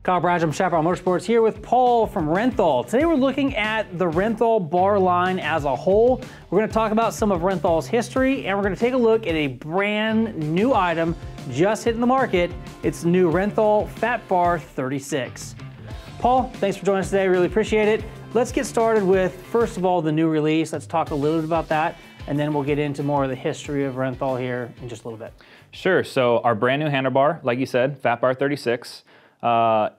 Kyle Bradge, I'm Chaparral Motorsports here with Paul from Renthal. Today we're looking at the Renthal bar line as a whole. We're going to talk about some of Renthal's history, and we're going to take a look at a brand new item just hitting the market. It's the new Renthal Fatbar 36. Paul, thanks for joining us today. Really appreciate it. Let's get started with, first of all, the new release. Let's talk a little bit about that, and then we'll get into more of the history of Renthal here in just a little bit. Sure. So our brand new handlebar, like you said, Fatbar 36.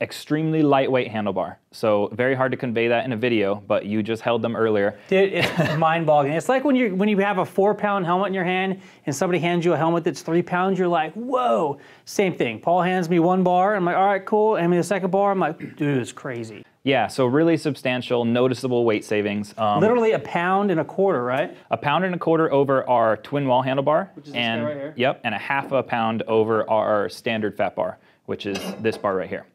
Extremely lightweight handlebar. So very hard to convey that in a video, but you just held them earlier. Dude, it's mind-boggling. It's like when you have a 4-pound helmet in your hand and somebody hands you a helmet that's 3 pounds, you're like, whoa. Same thing. Paul hands me one bar, I'm like, all right, cool. Hand me the second bar, I'm like, dude, it's crazy. Yeah, so really substantial, noticeable weight savings. Literally a pound and a quarter, right? A pound and a quarter over our twin wall handlebar. Which is this guy right here. Yep, and a half a pound over our standard Fatbar, which is this bar right here.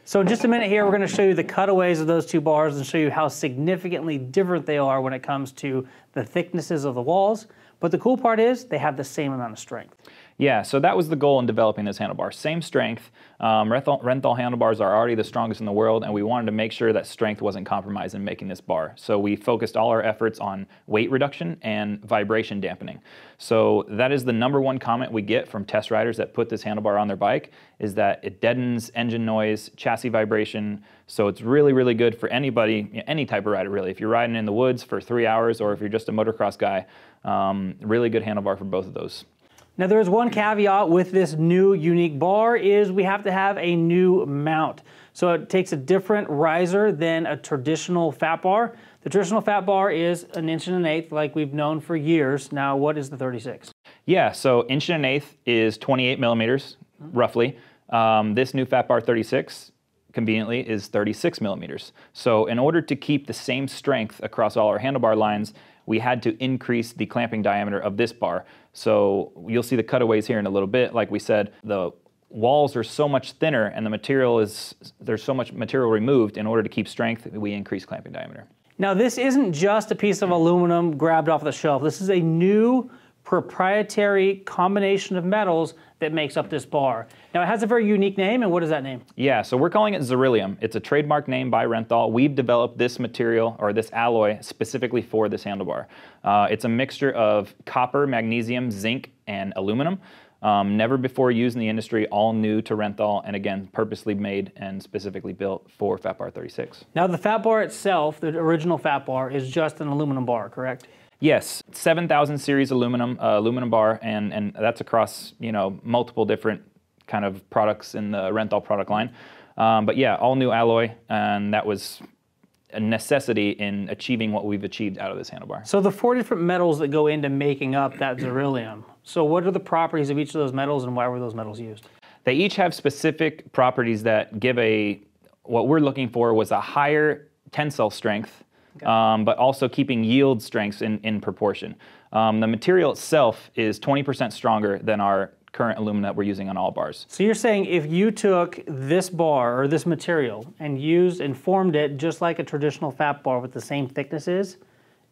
So in just a minute here, we're going to show you the cutaways of those two bars and show you how significantly different they are when it comes to the thicknesses of the walls. But the cool part is they have the same amount of strength. Yeah, so that was the goal in developing this handlebar. Same strength. Renthal handlebars are already the strongest in the world, and we wanted to make sure that strength wasn't compromised in making this bar. So we focused all our efforts on weight reduction and vibration dampening. So that is the #1 comment we get from test riders that put this handlebar on their bike, is that it deadens engine noise, chassis vibration. So it's really, really good for anybody, any type of rider really. If you're riding in the woods for 3 hours or if you're just a motocross guy, really good handlebar for both of those. Now there is one caveat with this new unique bar is we have to have a new mount. So it takes a different riser than a traditional fat bar. The traditional fat bar is 1.125" like we've known for years. Now what is the 36? Yeah, so 1.125" is 28 millimeters, roughly. This new Fatbar 36 conveniently is 36 millimeters. So in order to keep the same strength across all our handlebar lines, we had to increase the clamping diameter of this bar. So you'll see the cutaways here in a little bit. Like we said, the walls are so much thinner and the material there's so much material removed. In order to keep strength, we increase clamping diameter. Now this isn't just a piece of aluminum grabbed off the shelf. This is a new proprietary combination of metals that makes up this bar. Now it has a very unique name, and what is that name? Yeah, so we're calling it Xerillium. It's a trademark name by Renthal. We've developed this material, or this alloy, specifically for this handlebar. It's a mixture of copper, magnesium, zinc, and aluminum. Never before used in the industry, all new to Renthal, and again, purposely made and specifically built for Fatbar 36. Now the fat bar itself, the original fat bar, is just an aluminum bar, correct? Yes, 7000 series aluminum bar, and that's across multiple different kind of products in the Renthal product line. But yeah, all new alloy, and that was a necessity in achieving what we've achieved out of this handlebar. So the 4 different metals that go into making up that Xerillium. So what are the properties of each of those metals, and why were those metals used? They each have specific properties that give what we're looking for was a higher tensile strength. Okay. But also keeping yield strengths in proportion. The material itself is 20% stronger than our current aluminum that we're using on all bars. So you're saying if you took this bar or this material and used and formed it just like a traditional fat bar with the same thicknesses,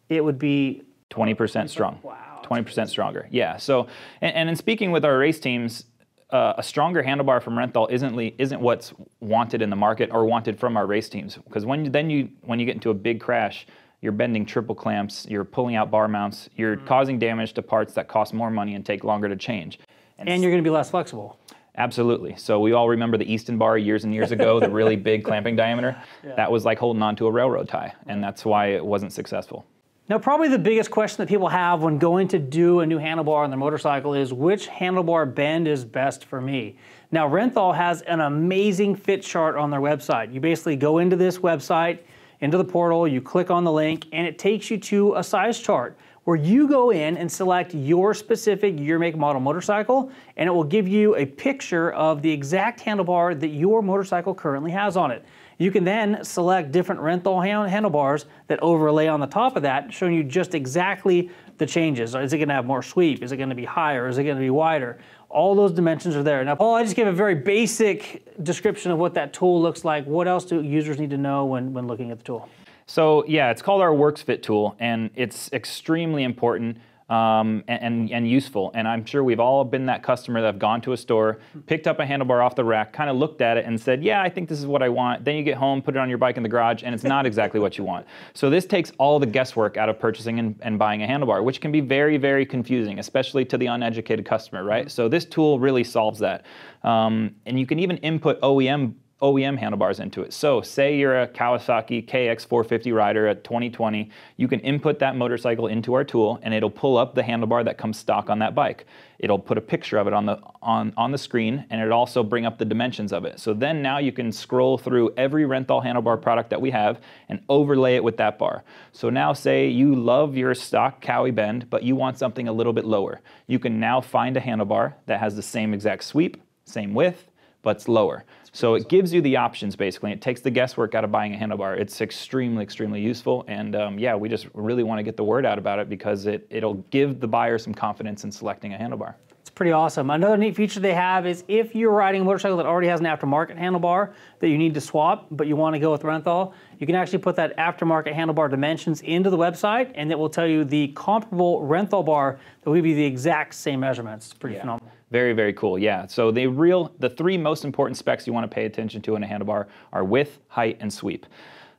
it would be 20% strong. Wow. 20% stronger. Yeah. So, and in speaking with our race teams, a stronger handlebar from Renthal isn't what's wanted in the market or wanted from our race teams, because when you get into a big crash, you're bending triple clamps, you're pulling out bar mounts, you're causing damage to parts that cost more money and take longer to change. And you're going to be less flexible. Absolutely. So we all remember the Easton bar years and years ago, the really big clamping diameter. Yeah. That was like holding on to a railroad tie, and that's why it wasn't successful. Now, probably the biggest question that people have when going to do a new handlebar on their motorcycle is, which handlebar bend is best for me? Now, Renthal has an amazing fit chart on their website. You basically go into this website, into the portal, you click on the link, and it takes you to a size chart where you go in and select your specific year, make, model motorcycle, and it will give you a picture of the exact handlebar that your motorcycle currently has on it. You can then select different Renthal handlebars that overlay on the top of that, showing you just exactly the changes. Is it going to have more sweep? Is it going to be higher? Is it going to be wider? All those dimensions are there. Now, Paul, I just gave a very basic description of what that tool looks like. What else do users need to know when looking at the tool? So yeah, it's called our Works Fit tool, and it's extremely important. and useful. And I'm sure we've all been that customer that have gone to a store, picked up a handlebar off the rack, kind of looked at it and said, yeah, I think this is what I want. Then you get home, put it on your bike in the garage, and it's not exactly what you want. So this takes all the guesswork out of purchasing and buying a handlebar, which can be very, very confusing, especially to the uneducated customer, right? So this tool really solves that. And you can even input OEM handlebars into it. So say you're a Kawasaki KX450 rider at 2020, you can input that motorcycle into our tool and it'll pull up the handlebar that comes stock on that bike. It'll put a picture of it on the screen, and it'll also bring up the dimensions of it. So then now you can scroll through every Renthal handlebar product that we have and overlay it with that bar. So now say you love your stock Cowie bend, but you want something a little bit lower. You can now find a handlebar that has the same exact sweep, same width, but it's lower. So it gives you the options, basically. It takes the guesswork out of buying a handlebar. It's extremely, extremely useful. And yeah, we just really want to get the word out about it because it'll give the buyer some confidence in selecting a handlebar. It's pretty awesome. Another neat feature they have is if you're riding a motorcycle that already has an aftermarket handlebar that you need to swap, but you want to go with Renthal, you can actually put that aftermarket handlebar dimensions into the website, and it will tell you the comparable Renthal bar that will give you the exact same measurements. It's pretty phenomenal. Very, very cool, yeah. So the three most important specs you want to pay attention to in a handlebar are width, height, and sweep.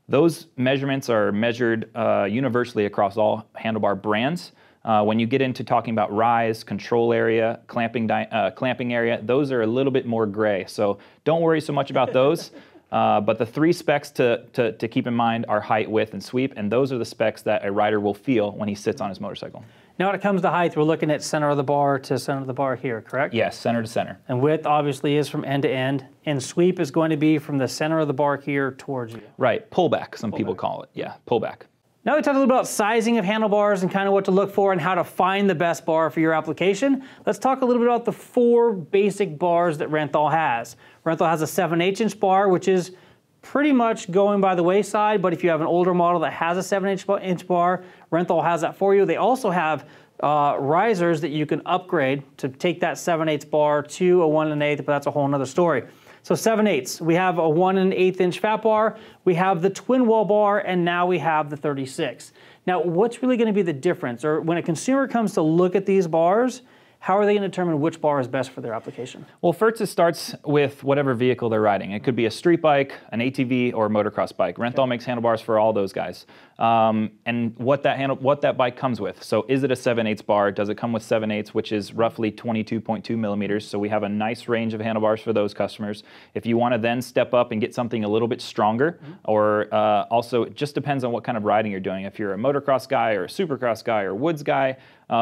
Those measurements are measured universally across all handlebar brands. When you get into talking about rise, control area, clamping area, those are a little bit more gray. So don't worry so much about those. But the three specs to keep in mind are height, width, and sweep, and those are the specs that a rider will feel when he sits on his motorcycle. Now when it comes to height, we're looking at center of the bar to center of the bar here, correct? Yes, center to center. And width obviously is from end to end, and sweep is going to be from the center of the bar here towards you. Right, pullback, some people call it. Yeah, pullback. Now we talked a little about sizing of handlebars and kind of what to look for and how to find the best bar for your application. Let's talk a little bit about the 4 basic bars that Renthal has. Renthal has a 7/8" bar, which is pretty much going by the wayside, but if you have an older model that has a 7/8" bar, Renthal has that for you. They also have risers that you can upgrade to take that 7/8" bar to a 1 1/8", but that's a whole nother story. So 7/8, we have a 1 1/8" fat bar, we have the twin wall bar, and now we have the 36. Now, what's really gonna be the difference? Or when a consumer comes to look at these bars, how are they going to determine which bar is best for their application? Well, first it starts with whatever vehicle they're riding. It could be a street bike, an ATV, or a motocross bike. Renthal makes handlebars for all those guys. And what that bike comes with. So is it a 7/8" bar? Does it come with 7/8", which is roughly 22.2 millimeters? So we have a nice range of handlebars for those customers. If you want to then step up and get something a little bit stronger, or also it just depends on what kind of riding you're doing. If you're a motocross guy or a supercross guy or woods guy,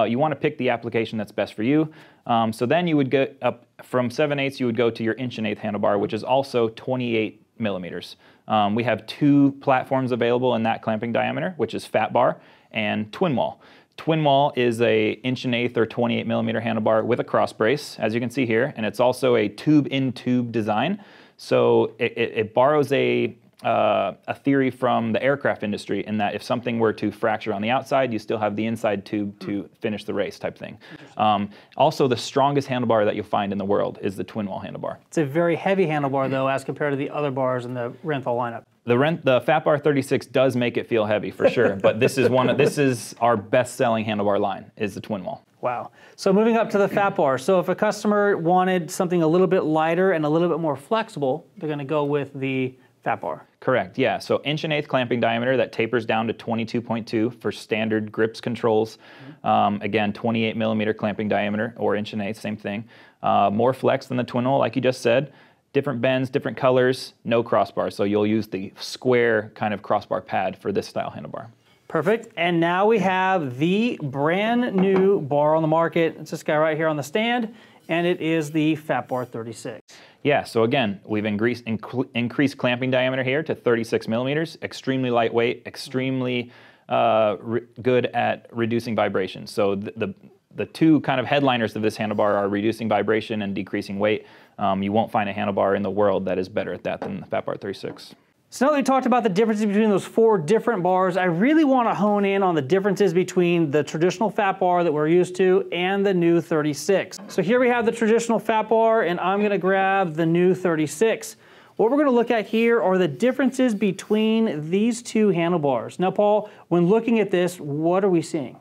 you want to pick the application that's best for you. So then you would get up from 7/8", you would go to your 1 1/8" handlebar, which is also 28 millimeters. We have 2 platforms available in that clamping diameter, which is Fatbar and twin wall. Twin wall is a 1 1/8" or 28 millimeter handlebar with a cross brace, as you can see here, and it's also a tube-in-tube design. So it borrows a theory from the aircraft industry in that if something were to fracture on the outside, you still have the inside tube to finish the race type thing. Also, the strongest handlebar that you'll find in the world is the twin wall handlebar. It's a very heavy handlebar though as compared to the other bars in the Renthal lineup. The Fatbar36 does make it feel heavy for sure, but this is our best-selling handlebar line, is the twin wall. Wow. So moving up to the fat bar. So if a customer wanted something a little bit lighter and a little bit more flexible, they're going to go with the fat bar. Correct, yeah. So 1 1/8" clamping diameter that tapers down to 22.2 for standard grips controls. Again, 28 millimeter clamping diameter, or 1 1/8", same thing. More flex than the twin wall, like you just said. Different bends, different colors, no crossbar. So you'll use the square kind of crossbar pad for this style handlebar. Perfect. And now we have the brand new bar on the market. It's this guy right here on the stand, and it is the Fatbar36. Yeah, so again, we've increased clamping diameter here to 36 millimeters, extremely lightweight, extremely good at reducing vibration. So the 2 kind of headliners of this handlebar are reducing vibration and decreasing weight. You won't find a handlebar in the world that is better at that than the Fatbar36. So now that we talked about the differences between those 4 different bars, I really want to hone in on the differences between the traditional fat bar that we're used to and the new 36. So here we have the traditional fat bar, and I'm going to grab the new 36. What we're going to look at here are the differences between these 2 handlebars. Now, Paul, when looking at this, what are we seeing?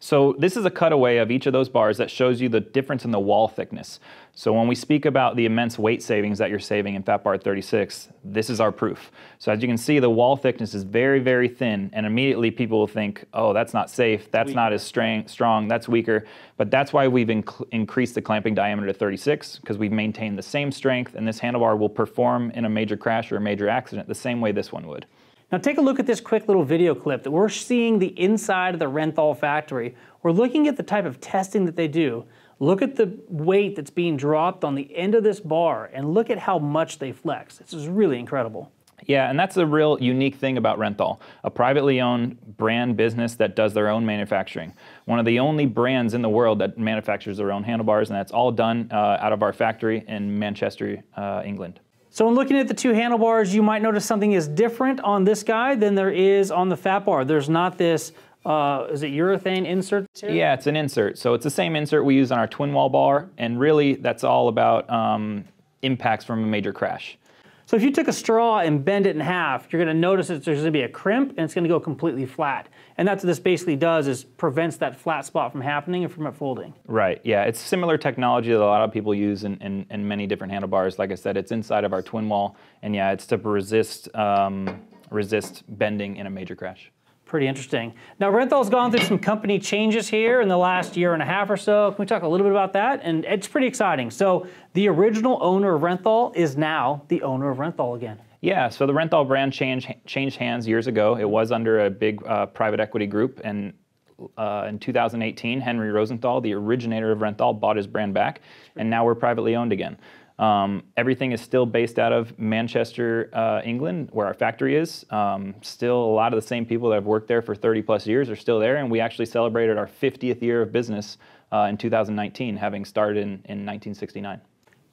So this is a cutaway of each of those bars that shows you the difference in the wall thickness. So when we speak about the immense weight savings that you're saving in Fatbar 36, this is our proof. So as you can see, the wall thickness is very, very thin, and immediately people will think, oh, that's not safe, that's not as strong, that's weaker. But that's why we've increased the clamping diameter to 36, because we've maintained the same strength, and this handlebar will perform in a major crash or a major accident the same way this one would. Now take a look at this quick little video clip that we're seeing the inside of the Renthal factory. We're looking at the type of testing that they do. Look at the weight that's being dropped on the end of this bar and look at how much they flex. This is really incredible. Yeah, and that's a real unique thing about Renthal, a privately owned brand business that does their own manufacturing. One of the only brands in the world that manufactures their own handlebars, and that's all done out of our factory in Manchester, England. So in looking at the two handlebars, you might notice something is different on this guy than there is on the Fatbar. There's not this, is it urethane insert? Yeah, it's an insert. So it's the same insert we use on our twin wall bar, and really that's all about impacts from a major crash. So if you took a straw and bend it in half, you're going to notice that there's going to be a crimp and it's going to go completely flat. And that's what this basically does, is prevents that flat spot from happening and from it folding. Right, yeah. It's similar technology that a lot of people use in many different handlebars. Like I said, it's inside of our twin wall, and yeah, it's to resist bending in a major crash. Pretty interesting. Now Renthal's gone through some company changes here in the last year and a half or so. Can we talk a little bit about that? And it's pretty exciting. So the original owner of Renthal is now the owner of Renthal again. Yeah, so the Renthal brand changed hands years ago. It was under a big private equity group, and in 2018, Henry Rosenthal, the originator of Renthal, bought his brand back, and now we're privately owned again. Everything is still based out of Manchester, England, where our factory is. Still, a lot of the same people that have worked there for 30 plus years are still there, and we actually celebrated our 50th year of business in 2019, having started in 1969.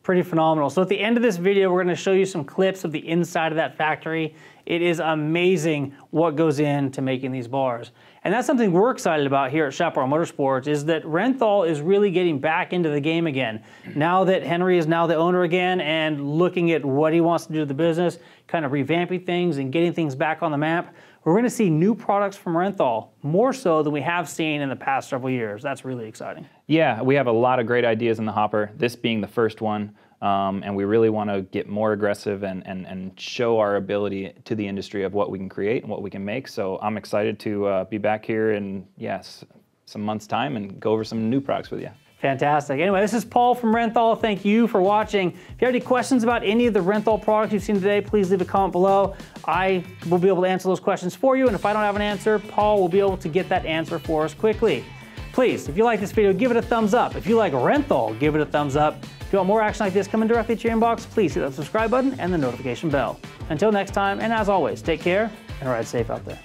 Pretty phenomenal. So at the end of this video, we're going to show you some clips of the inside of that factory. It is amazing what goes into making these bars. And that's something we're excited about here at Chaparral Motorsports, is that Renthal is really getting back into the game again. Now that Henry is now the owner again and looking at what he wants to do to the business, kind of revamping things and getting things back on the map, we're going to see new products from Renthal, more so than we have seen in the past several years. That's really exciting. Yeah, we have a lot of great ideas in the hopper, this being the first one. And we really want to get more aggressive and show our ability to the industry of what we can create and what we can make. So I'm excited to be back here in, yes, some months' time and go over some new products with you. Fantastic. Anyway, this is Paul from Renthal. Thank you for watching. If you have any questions about any of the Renthal products you've seen today, please leave a comment below. I will be able to answer those questions for you, and if I don't have an answer, Paul will be able to get that answer for us quickly. Please, if you like this video, give it a thumbs up. If you like Renthal, give it a thumbs up. If you want more action like this coming directly to your inbox, please hit that subscribe button and the notification bell. Until next time, and as always, take care and ride safe out there.